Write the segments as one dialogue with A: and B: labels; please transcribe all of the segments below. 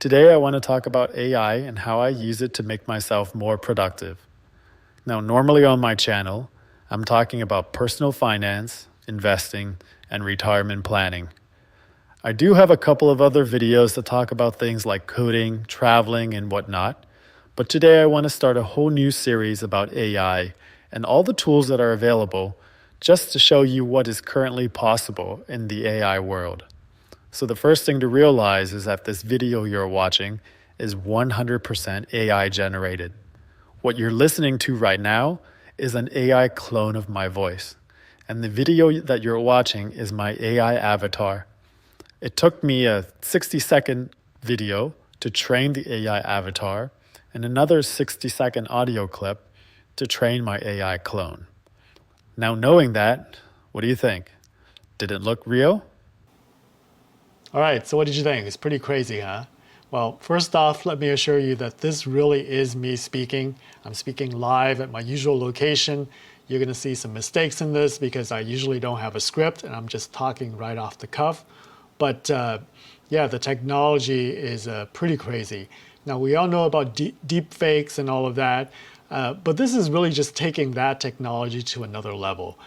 A: Today I want to talk about AI and how I use it to make myself more productive. Now, normally on my channel, I'm talking about personal finance, investing, and retirement planning. I do have a couple of other videos that talk about things like coding, traveling, and whatnot, but today I want to start a whole new series about AI and all the tools that are available just to show you what is currently possible in the AI world. So the first thing to realize is that this video you're watching is 100% AI generated. What you're listening to right now is an AI clone of my voice, and the video that you're watching is my AI avatar. It took me a 60-second video to train the AI avatar and another 60-second audio clip to train my AI clone. Now, knowing that, what do you think? Did it look real?
B: All right, so what did you think? It's pretty crazy, huh? Well, first off, let me assure you that this really is me speaking. I'm speaking live at my usual location. You're going to see some mistakes in this because I usually don't have a script and I'm just talking right off the cuff. But yeah, the technology is pretty crazy. Now, we all know about deep fakes and all of that, but this is really just taking that technology to another level.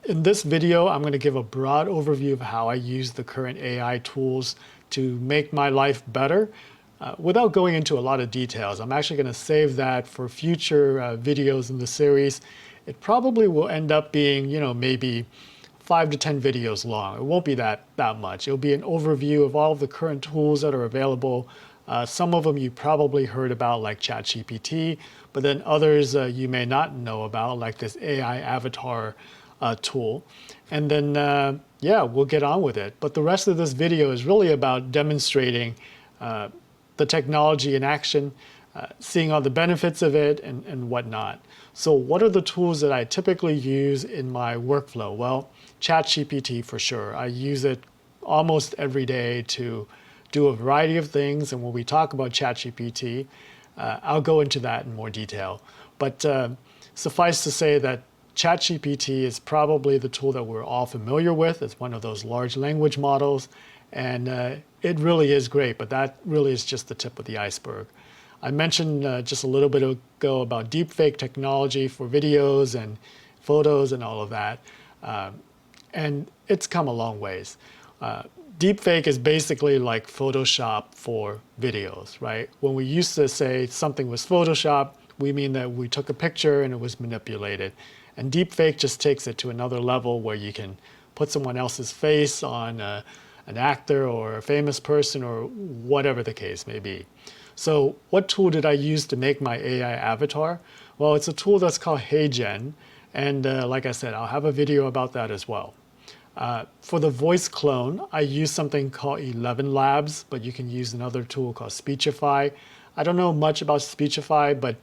B: In this video, I'm going to give a broad overview of how I use the current AI tools to make my life better without going into a lot of details. I'm actually going to save that for future videos in the series. It probably will end up being, maybe 5 to 10 videos long. It won't be that much. It'll be an overview of all of the current tools that are available. Some of them you probably heard about, like ChatGPT, but then others you may not know about, like this AI Avatar tool. And then, yeah, we'll get on with it. But the rest of this video is really about demonstrating the technology in action, seeing all the benefits of it and whatnot. So what are the tools that I typically use in my workflow? Well, ChatGPT for sure. I use it almost every day to do a variety of things. And when we talk about ChatGPT, I'll go into that in more detail. But suffice to say that ChatGPT is probably the tool that we're all familiar with. It's one of those large language models, and it really is great, but that really is just the tip of the iceberg. I mentioned just a little bit ago about deepfake technology for videos and photos and all of that, and it's come a long ways. Deepfake is basically like Photoshop for videos, right? When we used to say something was Photoshop, we mean that we took a picture and it was manipulated. And deepfake just takes it to another level where you can put someone else's face on an actor or a famous person or whatever the case may be. So what tool did I use to make my AI avatar? Well, it's a tool that's called HeyGen. And like I said, I'll have a video about that as well. For the voice clone, I use something called ElevenLabs, but you can use another tool called Speechify. I don't know much about Speechify, but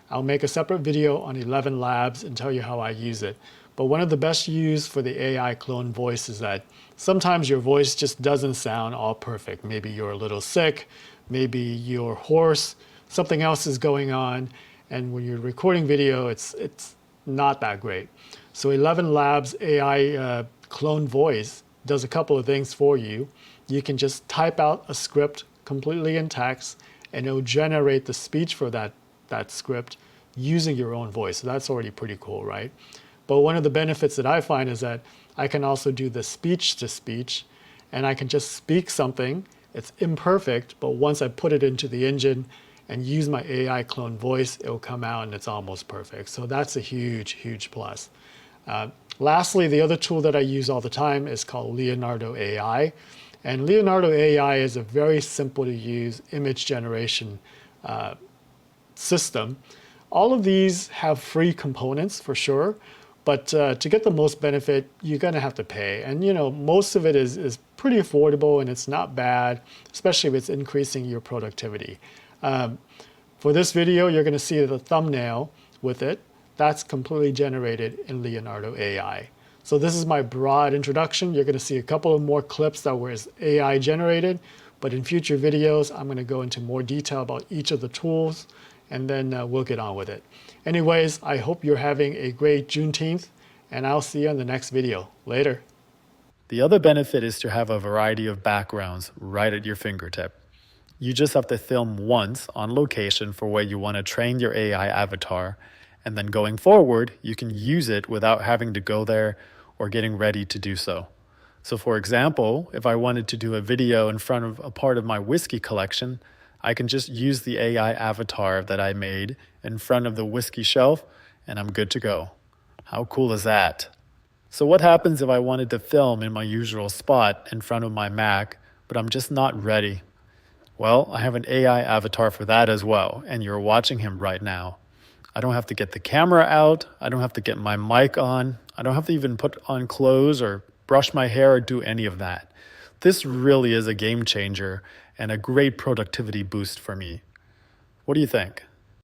B: I'll make a separate video on ElevenLabs and tell you how I use it. But one of the best use for the AI clone voice is that sometimes your voice just doesn't sound all perfect. Maybe you're a little sick, maybe you're hoarse, something else is going on, and when you're recording video, it's not that great. So ElevenLabs AI clone voice does a couple of things for you. You can just type out a script completely in text, and it'll generate the speech for that script using your own voice. So that's already pretty cool, right? But one of the benefits that I find is that I can also do the speech to speech, and I can just speak something. It's imperfect, but once I put it into the engine and use my AI clone voice, it'll come out and it's almost perfect. So that's a huge, huge plus. Lastly, the other tool that I use all the time is called Leonardo AI. And Leonardo AI is a very simple to use image generation system. All of these have free components for sure, but to get the most benefit, you're going to have to pay. And most of it is pretty affordable and it's not bad, especially if it's increasing your productivity. For this video, you're going to see the thumbnail with it. That's completely generated in Leonardo AI. So this is my broad introduction. You're going to see a couple of more clips that were AI generated, but in future videos, I'm going to go into more detail about each of the tools, and then we'll get on with it. Anyways, I hope you're having a great Juneteenth, and I'll see you in the next video. Later.
A: The other benefit is to have a variety of backgrounds right at your fingertip. You just have to film once on location for where you want to train your AI avatar, and then going forward, you can use it without having to go there or getting ready to do so. So, for example, if I wanted to do a video in front of a part of my whiskey collection, I can just use the AI avatar that I made in front of the whiskey shelf, and I'm good to go. How cool is that? So, what happens if I wanted to film in my usual spot in front of my Mac, but I'm just not ready? Well, I have an AI avatar for that as well, and you're watching him right now. I don't have to get the camera out, I don't have to get my mic on, I don't have to even put on clothes or brush my hair or do any of that. This really is a game changer and a great productivity boost for me. What do you think?